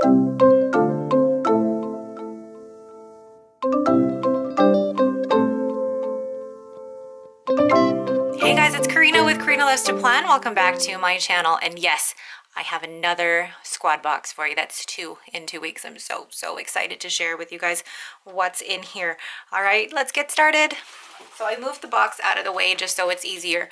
Hey guys, it's Karina with Karina Loves to Plan. Welcome back to my channel. And yes, I have another squad box for you. That's 2 in 2 weeks. I'm so excited to share with you guys what's in here. All right, let's get started. So I moved the box out of the way just so it's easier.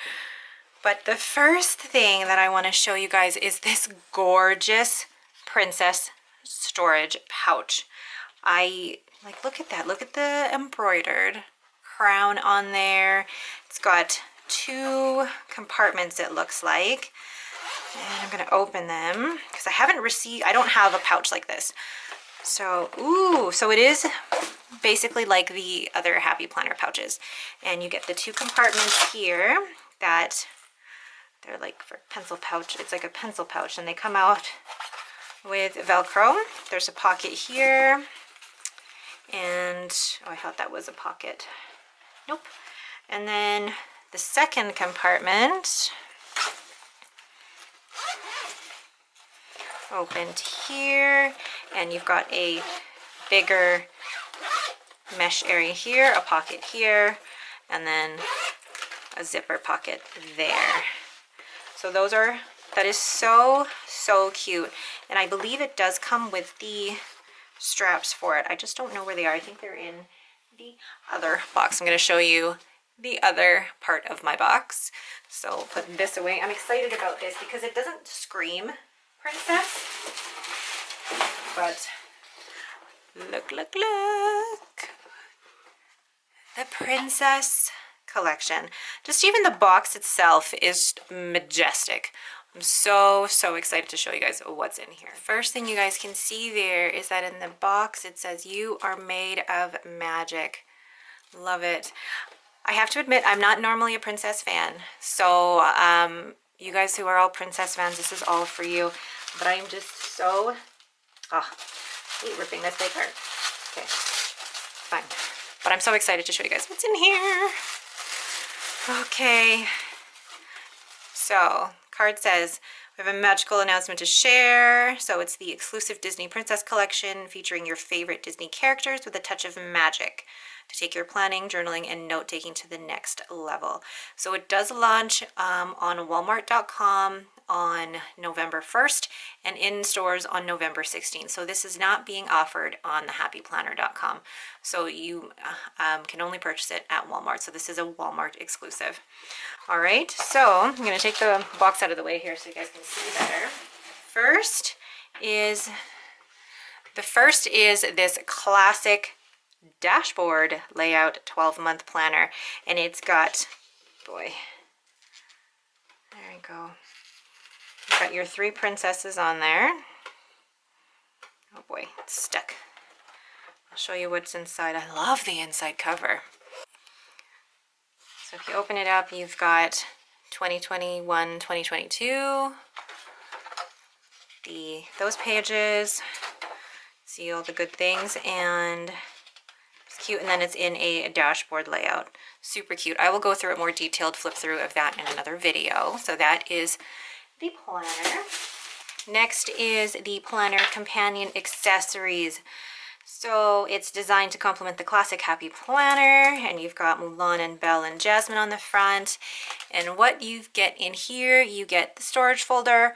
But the first thing that I want to show you guys is this gorgeous princess storage pouch. Look at that. Look at the embroidered crown on there. It's got 2 compartments, it looks like. And I'm going to open them because I don't have a pouch like this. So, so it is basically like the other Happy Planner pouches. And you get the 2 compartments here that they're like for pencil pouch. It's like a pencil pouch, and they come out with Velcro. There's a pocket here. And, oh, I thought that was a pocket. Nope. And then the second compartment opened here, and you've got a bigger mesh area here, a pocket here, and then a zipper pocket there. So that is so cute. And I believe it does come with the straps for it. I just don't know where they are. I think they're in the other box. I'm going to show you the other part of my box. So put this away. I'm excited about this because it doesn't scream princess, but look. The princess collection. Just even the box itself is majestic. I'm so excited to show you guys what's in here. First thing you guys can see there is that in the box it says you are made of magic. Love it. I have to admit, I'm not normally a princess fan, so you guys who are all princess fans, this is all for you. But I am just so I hate ripping this paper. Okay, fine. But I'm so excited to show you guys what's in here. Okay, so card says we have a magical announcement to share. So it's the exclusive Disney Princess Collection featuring your favorite Disney characters with a touch of magic to take your planning, journaling, and note-taking to the next level. So it does launch on Walmart.com on November 1st and in stores on November 16th. So this is not being offered on the happyplanner.com. So you can only purchase it at Walmart. So this is a Walmart exclusive. All right, so I'm going to take the box out of the way here so you guys can see better. The first is this classic dashboard layout 12-month planner, and it's got, boy, there you go. You've got your 3 princesses on there. Oh boy, it's stuck. I'll show you what's inside. I love the inside cover. So if you open it up, you've got 2021, 2022. Those pages. See all the good things, and it's cute. And then it's in a dashboard layout. Super cute. I will go through a more detailed flip through of that in another video. So that is the planner. Next is the planner companion accessories. So it's designed to complement the classic Happy Planner, and you've got Mulan and Belle and Jasmine on the front. And what you get in here, you get the storage folder,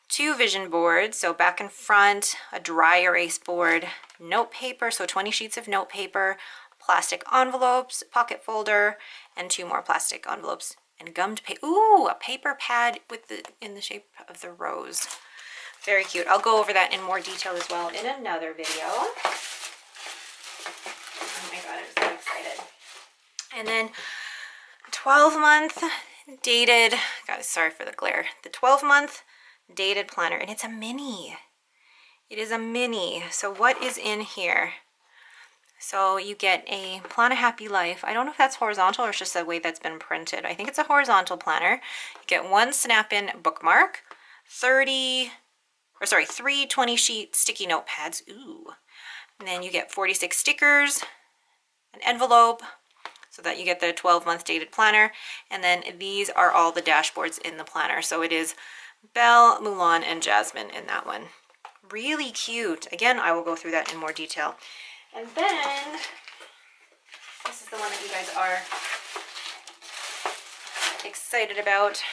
2 vision boards, so back and front, a dry erase board, note paper, so 20 sheets of note paper, plastic envelopes, pocket folder, and 2 more plastic envelopes, and gummed paper. Ooh, a paper pad in the shape of the rose. Very cute. I'll go over that in more detail as well in another video. Oh my god, I'm so excited. And then 12-month dated, guys, sorry for the glare, the 12-month dated planner, and it's a mini. It is a mini. So what is in here? So you get a Plan a Happy Life. I don't know if that's horizontal or it's just the way that's been printed. I think it's a horizontal planner. You get 1 snap-in bookmark, 3 20-sheet sticky note pads. Ooh. And then you get 46 stickers, an envelope, so that you get the 12-month dated planner. And then these are all the dashboards in the planner. So it is Belle, Mulan, and Jasmine in that one. Really cute. Again, I will go through that in more detail. And then, this is the one that you guys are excited about.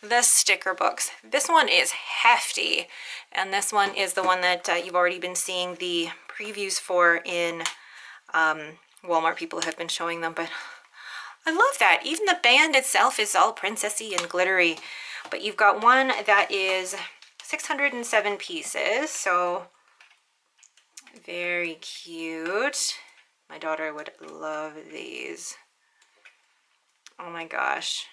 The sticker books. This one is hefty, and this one is the one that you've already been seeing the previews for in Walmart. People have been showing them, but I love that. Even the band itself is all princessy and glittery, but you've got one that is 607 pieces, so very cute. My daughter would love these. Oh my gosh.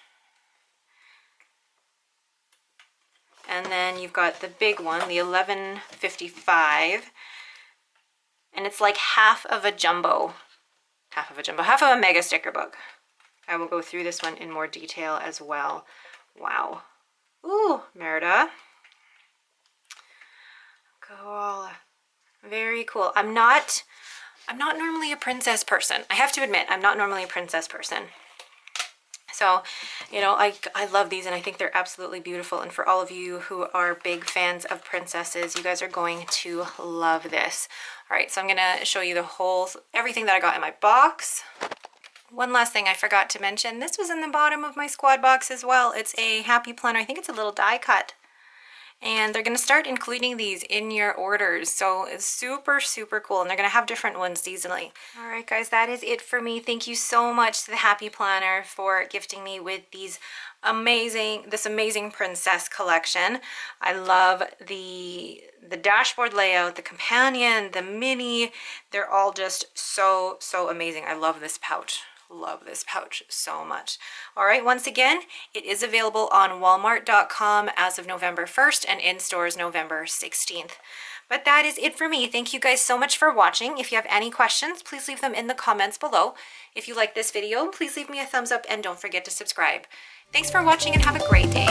And then you've got the big one, the 1155, and it's like half of a mega sticker book. I will go through this one in more detail as well. Wow. Ooh, Merida. Cool. Very cool. I'm not normally a princess person. I have to admit, I'm not normally a princess person. So, you know, I love these, and I think they're absolutely beautiful. And for all of you who are big fans of princesses, you guys are going to love this. All right, so I'm going to show you everything that I got in my box. One last thing I forgot to mention, this was in the bottom of my squad box as well. It's a happy planner. I think it's a little die cut. And they're going to start including these in your orders, so it's super, super cool, and they're going to have different ones seasonally. All right, guys, that is it for me. Thank you so much to the Happy Planner for gifting me with this amazing princess collection. I love the dashboard layout, the companion, the mini. They're all just so amazing. I love this pouch. Love this pouch so much. All right, once again, it is available on walmart.com as of November 1st and in stores November 16th. But that is it for me. Thank you guys so much for watching. If you have any questions, please leave them in the comments below. If you like this video, please leave me a thumbs up and don't forget to subscribe. Thanks for watching and have a great day.